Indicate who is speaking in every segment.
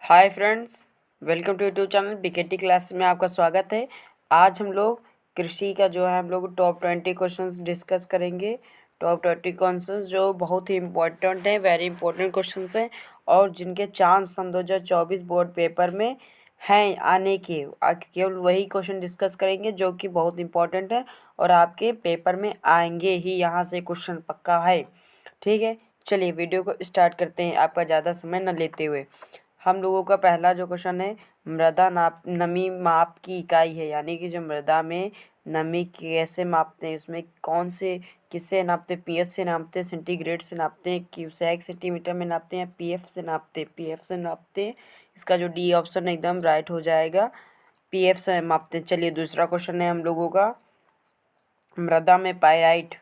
Speaker 1: Hi friends, welcome to YouTube channel BKT class में आपका स्वागत है। आज हम लोग कृषि का जो है हम लोग टॉप 20 क्वेश्चंस डिस्कस करेंगे। टॉप 20 क्वेश्चंस जो बहुत ही इम्पोर्टेंट हैं, वेरी इंपॉर्टेंट क्वेश्चंस हैं और जिनके चांस सन 2024 बोर्ड पेपर में हैं आने के। केवल वही क्वेश्चन डिस्कस करेंगे जो कि बहुत इंपॉर्टेंट है और आपके पेपर में आएंगे ही, यहाँ से क्वेश्चन पक्का है। ठीक है, चलिए वीडियो को स्टार्ट करते हैं आपका ज़्यादा समय न लेते हुए। हम लोगों का पहला जो क्वेश्चन है, मृदा नाप नमी माप की इकाई है, यानी कि जो मृदा में नमी कैसे मापते हैं, उसमें कौन से किससे नापते हैं, पीएच से नापते हैं, सेंटीग्रेड से नापते हैं, क्यूसेक सेंटीमीटर में नापते हैं, पीएफ से नापते हैं, पीएफ से नापते हैं। इसका जो डी ऑप्शन एकदम राइट हो जाएगा, पीएफ से मापते हैं। चलिए दूसरा क्वेश्चन है हम लोगों का, मृदा में पाइराइट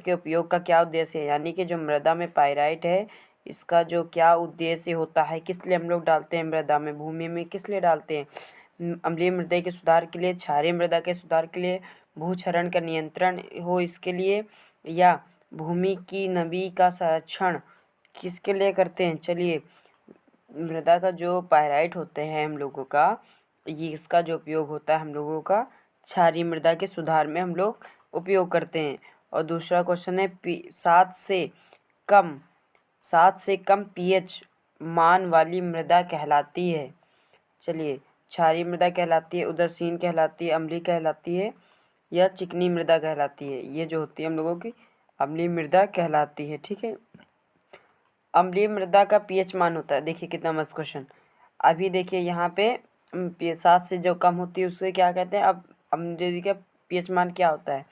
Speaker 1: के उपयोग का क्या उद्देश्य है, यानी कि जो मृदा में पाइराइट है इसका जो क्या उद्देश्य होता है, किस लिए हम लोग डालते हैं मृदा में, भूमि में किस लिए डालते हैं। अम्लीय मृदा के सुधार के लिए, क्षारीय मृदा के सुधार के लिए, भूक्षरण का नियंत्रण हो इसके लिए, या भूमि की नमी का संरक्षण किसके लिए करते हैं। चलिए, मृदा का जो पाइराइट होते हैं हम लोगों का, ये इसका जो उपयोग होता है हम लोगों का क्षारीय मृदा के सुधार में हम लोग उपयोग करते हैं। और दूसरा क्वेश्चन है, 7 से कम पीएच मान वाली मृदा कहलाती है। चलिए, क्षारीय मृदा कहलाती है, उदासीन कहलाती है, अम्लीय कहलाती है, या चिकनी मृदा कहलाती है। ये जो होती है हम लोगों की अम्लीय मृदा कहलाती है। ठीक है, अम्लीय मृदा का पीएच मान होता है, देखिए कितना मस्त क्वेश्चन। अभी देखिए यहाँ पे 7 से जो कम होती है उसको क्या कहते हैं। अब अम्लीय का पीएच मान क्या होता है,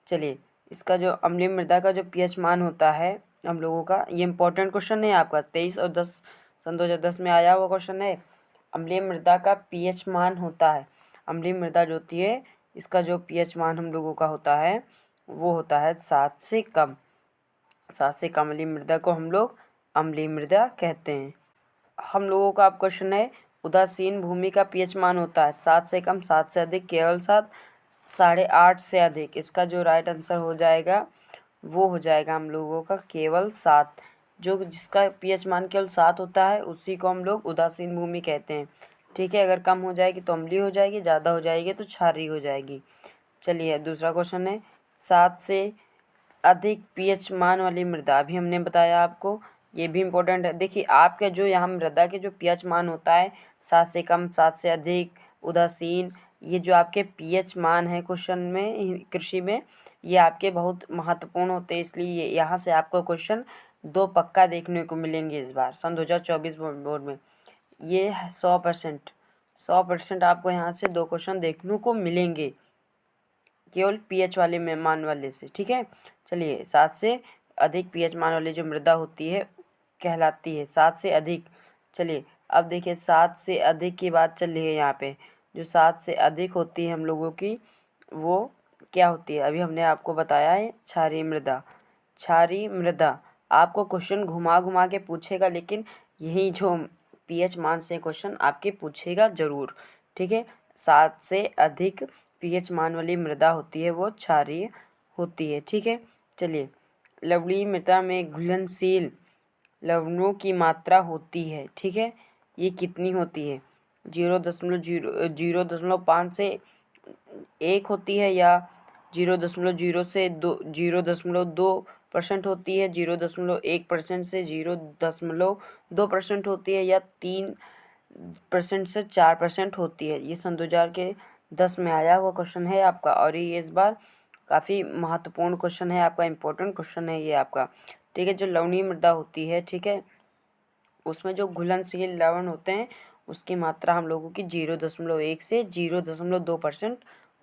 Speaker 1: चलिए इसका जो अम्लीय मृदा का जो पीएच मान होता है हम लोगों का, ये इंपॉर्टेंट क्वेश्चन है आपका, 23 और 10 सन 2010 में आया हुआ क्वेश्चन है। अम्लीय मृदा का पीएच मान होता है, अम्लीय मृदा जो होती है इसका जो पीएच मान हम लोगों का होता है वो होता है 7 से कम। 7 से कम वाली मृदा को हम लोग अम्लीय मृदा कहते हैं। हम लोगों का अब क्वेश्चन है, उदासीन भूमि का पीएच मान होता है 7 से कम, 7 से अधिक, केवल 7, 8.5 से अधिक। इसका जो राइट आंसर हो जाएगा वो हो जाएगा हम लोगों का केवल 7। जो जिसका पीएच मान केवल 7 होता है उसी को हम लोग उदासीन भूमि कहते हैं। ठीक है, अगर कम हो जाएगी तो अम्लीय हो जाएगी, ज़्यादा हो जाएगी तो क्षारीय हो जाएगी। चलिए दूसरा क्वेश्चन है, 7 से अधिक पीएच मान वाली मृदा, अभी हमने बताया आपको, ये भी इम्पोर्टेंट है। देखिए आपके जो यहाँ मृदा के जो पीएच मान होता है 7 से कम, 7 से अधिक, उदासीन, ये जो आपके पीएच मान है क्वेश्चन में कृषि में, ये आपके बहुत महत्वपूर्ण होते हैं। इसलिए यहाँ से आपको क्वेश्चन 2 पक्का देखने को मिलेंगे इस बार सन 2024 बोर्ड में। ये 100% आपको यहाँ से 2 क्वेश्चन देखने को मिलेंगे केवल पीएच वाले में मान वाले से। ठीक है, चलिए 7 से अधिक पीएच मान वाली जो मृदा होती है कहलाती है 7 से अधिक। चलिए अब देखिए 7 से अधिक की बात चल रही है यहाँ पे, जो 7 से अधिक होती है हम लोगों की वो क्या होती है, अभी हमने आपको बताया है क्षारीय मृदा। क्षारीय मृदा आपको क्वेश्चन घुमा घुमा के पूछेगा, लेकिन यही जो पीएच मान से क्वेश्चन आपके पूछेगा ज़रूर। ठीक है, 7 से अधिक पीएच मान वाली मृदा होती है वो क्षारीय होती है। ठीक है, चलिए लवणीय मृदा में घुलनशील लवणों की मात्रा होती है। ठीक है, ये कितनी होती है, 0.5 से 1 होती है, या 0.0 से 0.2% होती है, 0.1% से 0.2% होती है, या 3% से 4% होती है। ये सन 2010 में आया हुआ क्वेश्चन है आपका, और ये इस बार काफ़ी महत्वपूर्ण क्वेश्चन है आपका, इम्पोर्टेंट क्वेश्चन है ये आपका। ठीक है, जो लवणीय मृदा होती है, ठीक है, उसमें जो घुलनशील लवण होते हैं उसकी मात्रा हम लोगों की 0.1 से 0.2%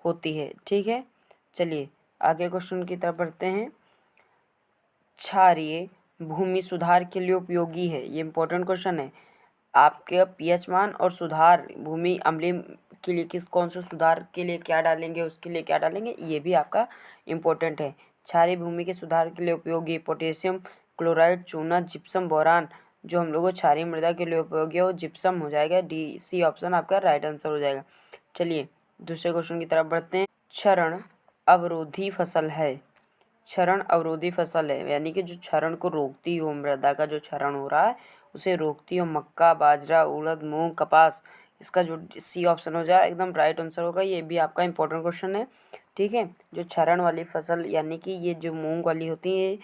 Speaker 1: होती है। ठीक है, चलिए आगे क्वेश्चन की तरफ बढ़ते हैं। क्षारीय भूमि सुधार के लिए उपयोगी है, ये इंपॉर्टेंट क्वेश्चन है। आपके पीएच मान और सुधार भूमि अम्लीय के लिए कौन से सुधार के लिए क्या डालेंगे, उसके लिए क्या डालेंगे, ये भी आपका इम्पोर्टेंट है। क्षारीय भूमि के सुधार के लिए उपयोगी पोटेशियम क्लोराइड, चूना, जिप्सम, बोरान। जो हम लोग क्षारीय मृदा के लिए उपयोगी है वो जिप्सम हो जाएगा, डी सी ऑप्शन आपका राइट आंसर हो जाएगा। चलिए दूसरे क्वेश्चन की तरफ बढ़ते हैं। क्षरण अवरोधी फसल है, क्षरण अवरोधी फसल है, यानी कि जो क्षरण को रोकती हो, मृदा का जो क्षरण हो रहा है उसे रोकती हो। मक्का, बाजरा, उड़द, मूंग, कपास। इसका जो सी ऑप्शन हो जाए एकदम राइट आंसर होगा। ये भी आपका इंपॉर्टेंट क्वेश्चन है, ठीक है। जो क्षरण वाली फसल यानी कि ये जो मूंग वाली होती है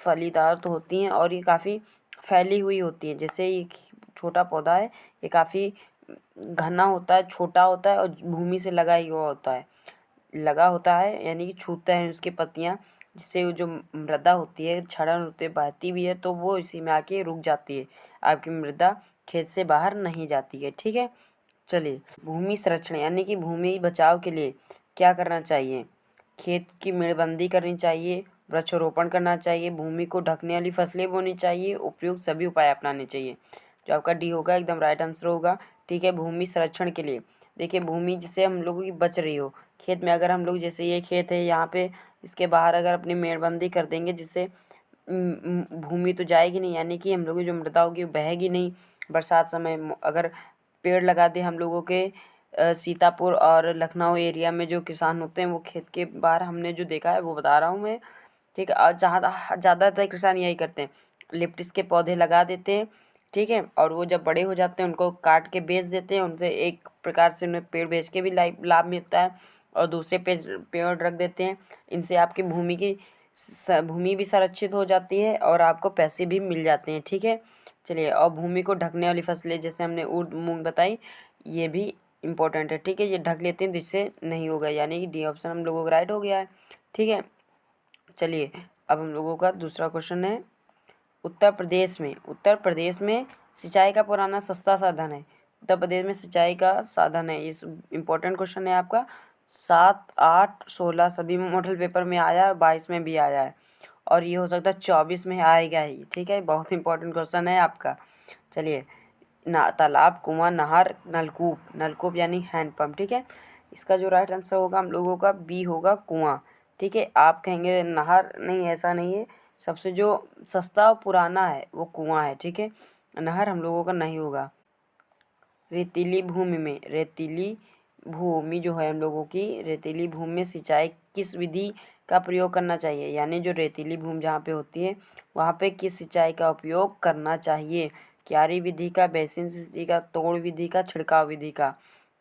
Speaker 1: फलीदार तो होती हैं और ये काफ़ी फैली हुई होती हैं। जैसे ये छोटा पौधा है, ये काफ़ी घना होता है, छोटा होता है और भूमि से लगा ही हुआ होता है, लगा होता है यानी कि छूते हैं उसकी पत्तियाँ, जिससे वो जो मृदा होती है क्षरण होते है बहती भी है तो वो इसी में आके रुक जाती है। आपकी मृदा खेत से बाहर नहीं जाती है, ठीक है। चलिए, भूमि संरक्षण यानी कि भूमि बचाव के लिए क्या करना चाहिए। खेत की मेड़बंदी करनी चाहिए, वृक्षारोपण करना चाहिए, भूमि को ढकने वाली फसलें बोनी चाहिए, उपयुक्त सभी उपाय अपनाने चाहिए। जो आपका डी होगा एकदम राइट आंसर होगा, ठीक है। भूमि संरक्षण के लिए देखिए, भूमि जिससे हम लोगों की बच रही हो, खेत में अगर हम लोग जैसे ये खेत है यहाँ पे इसके बाहर अगर अपनी मेड़बंदी कर देंगे जिससे भूमि तो जाएगी नहीं, यानी कि हम लोगों की जो मृदा होगी वो बहेगी नहीं। बरसात समय अगर पेड़ लगा दे हम लोगों के सीतापुर और लखनऊ एरिया में जो किसान होते हैं वो खेत के बाहर हमने जो देखा है वो बता रहा हूँ मैं, ठीक है। और जहाँ ज़्यादातर किसान यही करते हैं, लिप्टिस के पौधे लगा देते हैं, ठीक है। और वो जब बड़े हो जाते हैं उनको काट के बेच देते हैं, उनसे एक प्रकार से उन्हें पेड़ बेच के भी लाभ मिलता है और दूसरे पेड़ रख देते हैं। इनसे आपकी भूमि भी संरक्षित हो जाती है और आपको पैसे भी मिल जाते हैं, ठीक है। चलिए, और भूमि को ढकने वाली फसलें जैसे हमने उर्द मूंग बताई, ये भी इम्पोर्टेंट है, ठीक है। ये ढक लेते हैं जिससे नहीं होगा, यानी कि डी ऑप्शन हम लोगों का राइट हो गया है, ठीक है। चलिए, अब हम लोगों का दूसरा क्वेश्चन है, उत्तर प्रदेश में सिंचाई का पुराना सस्ता साधन है। उत्तर प्रदेश में सिंचाई का साधन है, इस इम्पोर्टेंट क्वेश्चन है आपका। 7, 8, 16 सभी मॉडल पेपर में आया है, 22 में भी आया है और ये हो सकता है 24 में आएगा ही, ठीक है। बहुत इंपॉर्टेंट क्वेश्चन है आपका। चलिए, तालाब, कुआं, नहर, नलकूप यानी हैंडपम्प, ठीक है। इसका जो राइट आंसर होगा हम लोगों का बी होगा, कुआं, ठीक है। आप कहेंगे नहर, नहीं ऐसा नहीं है, सबसे जो सस्ता और पुराना है वो कुआं है, ठीक है। नहर हम लोगों का नहीं होगा। रेतीली भूमि जो है हम लोगों की, रेतीली भूमि में सिंचाई किस विधि का प्रयोग करना चाहिए, यानी जो रेतीली भूमि जहाँ पे होती है वहाँ पे किस सिंचाई का उपयोग करना चाहिए। क्यारी विधि का, बेसिन विधि का, तोड़ विधि का, छिड़काव विधि का।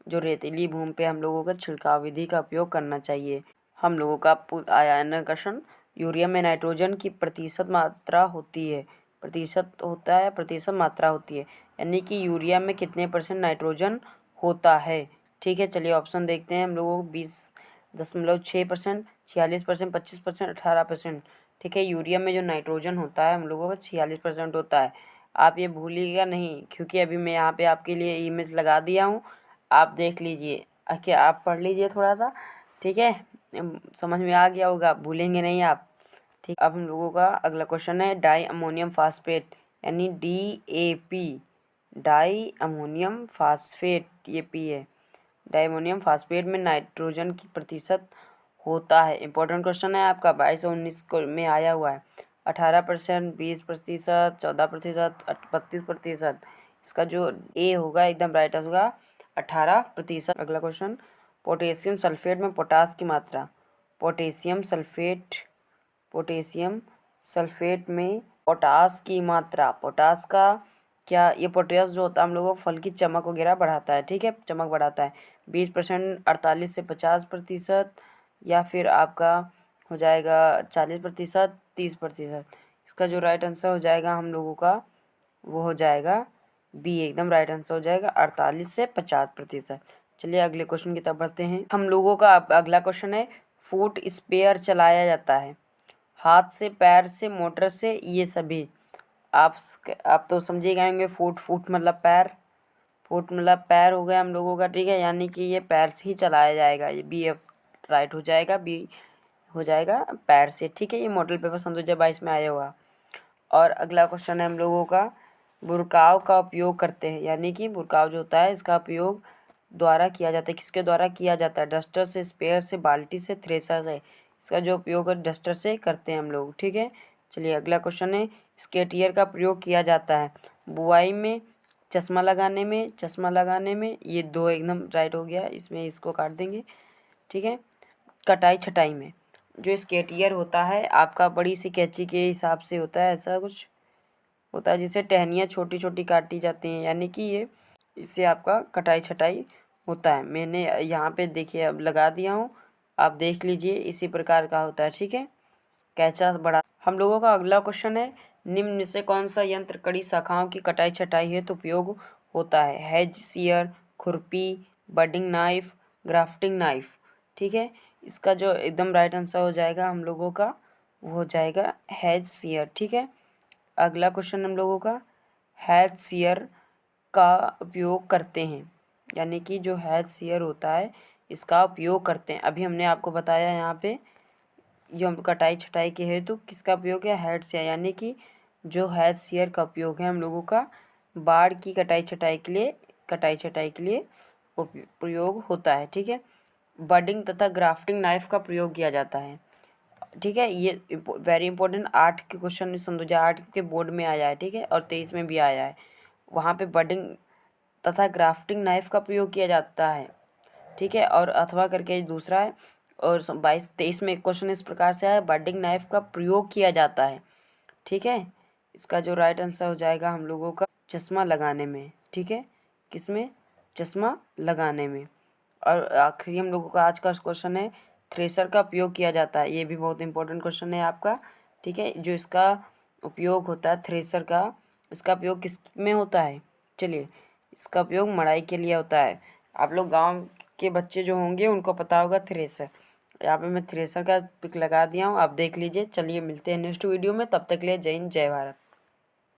Speaker 1: जो रेतीली भूमि पे हम लोगों का छिड़काव विधि का उपयोग करना चाहिए। हम लोगों का आया है क्वेश्चन, यूरिया में नाइट्रोजन की प्रतिशत मात्रा होती है, प्रतिशत होता है, प्रतिशत मात्रा होती है, यानी कि यूरिया में कितने % नाइट्रोजन होता है, ठीक है। चलिए ऑप्शन देखते हैं हम लोगों को, 20.6%, 46%, 25%, 18%, ठीक है। यूरिया में जो नाइट्रोजन होता है हम लोगों का 46% होता है। आप ये भूलिएगा नहीं, क्योंकि अभी मैं यहाँ पे आपके लिए इमेज लगा दिया हूँ, आप देख लीजिए, क्या आप पढ़ लीजिए थोड़ा सा, ठीक है। समझ में आ गया होगा, भूलेंगे नहीं आप, ठीक। अब हम लोगों का अगला क्वेश्चन है, डाई अमोनियम फास्फेट यानी DAP, डाई अमोनियम फास्फेट, ये पी है। डाई अमोनियम फास्फेट में नाइट्रोजन की प्रतिशत होता है, इंपॉर्टेंट क्वेश्चन है आपका, 22 और 19 को में आया हुआ है। 18%, 20%, 14%, 32%। इसका जो ए होगा एकदम राइट होगा 18%। अगला क्वेश्चन, पोटेशियम सल्फेट में पोटास की मात्रा, पोटेशियम सल्फेट में पोटास की मात्रा, पोटास का क्या, ये पोटेस जो होता है हम लोगों को फल की चमक वगैरह बढ़ाता है, ठीक है, चमक बढ़ाता है। 20%, 48 से 50%, या फिर आपका हो जाएगा 40%, 30%। इसका जो राइट आंसर हो जाएगा हम लोगों का वो हो जाएगा बी, एकदम राइट आंसर हो जाएगा 48 से 50%। चलिए अगले क्वेश्चन की तरफ बढ़ते हैं। हम लोगों का अगला क्वेश्चन है, फुट स्पेयर चलाया जाता है हाथ से, पैर से, मोटर से, ये सभी। आप तो समझे गए होंगे, फुट मतलब पैर, फुट मतलब पैर हो गया हम लोगों का, ठीक है, यानी कि ये पैर से ही चलाया जाएगा, ये बी एफ राइट हो जाएगा, बी हो जाएगा पैर से, ठीक है। ये मॉडल पेपर सन 2022 में आया हुआ। और अगला क्वेश्चन है हम लोगों का, बुरकाव का उपयोग करते हैं, यानी कि बुरकाव जो होता है इसका उपयोग द्वारा किया जाता है, किसके द्वारा किया जाता है, डस्टर से, स्पेयर से, बाल्टी से, थ्रेसर से। इसका जो उपयोग डस्टर से करते हैं हम लोग, ठीक है। चलिए अगला क्वेश्चन है, स्केटियर का प्रयोग किया जाता है बुआई में, चश्मा लगाने में, ये दो एकदम राइट हो गया, इसमें इसको काट देंगे, ठीक है। कटाई छटाई में जो स्केटियर होता है आपका बड़ी सी कैंची के हिसाब से होता है, ऐसा कुछ होता है जिससे टहनियाँ छोटी छोटी काटी जाती हैं, यानी कि ये इससे आपका कटाई छटाई होता है। मैंने यहाँ पे देखिए अब लगा दिया हूँ, आप देख लीजिए इसी प्रकार का होता है। ठीक है, कैंचा बड़ा। हम लोगों का अगला क्वेश्चन है, निम्न में से कौन सा यंत्र कड़ी शाखाओं की कटाई छटाई हेतु उपयोग होता है? हेज सीयर, खुरपी, बडिंग नाइफ, ग्राफ्टिंग नाइफ। ठीक है, इसका जो एकदम राइट आंसर हो जाएगा हम लोगों का, वो हो जाएगा हेज सीयर। ठीक है, अगला क्वेश्चन हम लोगों का, हेज सीयर का उपयोग करते हैं, यानी कि जो हेज सीयर होता है इसका उपयोग करते हैं। अभी हमने आपको बताया यहाँ पे जो हम कटाई छटाई के हेतु किसका उपयोग है? हेड सीयर, यानी कि जो हेड सीयर का उपयोग है हम लोगों का बाढ़ की कटाई छटाई के लिए प्रयोग होता है। ठीक है, बडिंग तथा ग्राफ्टिंग नाइफ का प्रयोग किया जाता है। ठीक है, ये वेरी इंपॉर्टेंट 8 के क्वेश्चन में सन 2008 के बोर्ड में आया है। ठीक है, और 23 में भी आया है, वहाँ पे बडिंग तथा ग्राफ्टिंग नाइफ का प्रयोग किया जाता है। ठीक है, और अथवा करके दूसरा है, और 22-23 में क्वेश्चन इस प्रकार से है, बडिंग नाइफ का प्रयोग किया जाता है। ठीक है, इसका जो राइट आंसर हो जाएगा हम लोगों का चश्मा लगाने में। ठीक है, किसमें? चश्मा लगाने में। और आखिरी हम लोगों का आज का क्वेश्चन है, थ्रेसर का उपयोग किया जाता है। ये भी बहुत इंपॉर्टेंट क्वेश्चन है आपका। ठीक है, जो इसका उपयोग होता है थ्रेसर का, इसका उपयोग किस में होता है? चलिए, इसका उपयोग मड़ाई के लिए होता है। आप लोग गांव के बच्चे जो होंगे उनको पता होगा थ्रेसर। यहाँ पे मैं थ्रेसर का पिक लगा दिया हूँ, आप देख लीजिए। चलिए मिलते हैं नेक्स्ट वीडियो में, तब तक के लिए जय हिंद जय भारत।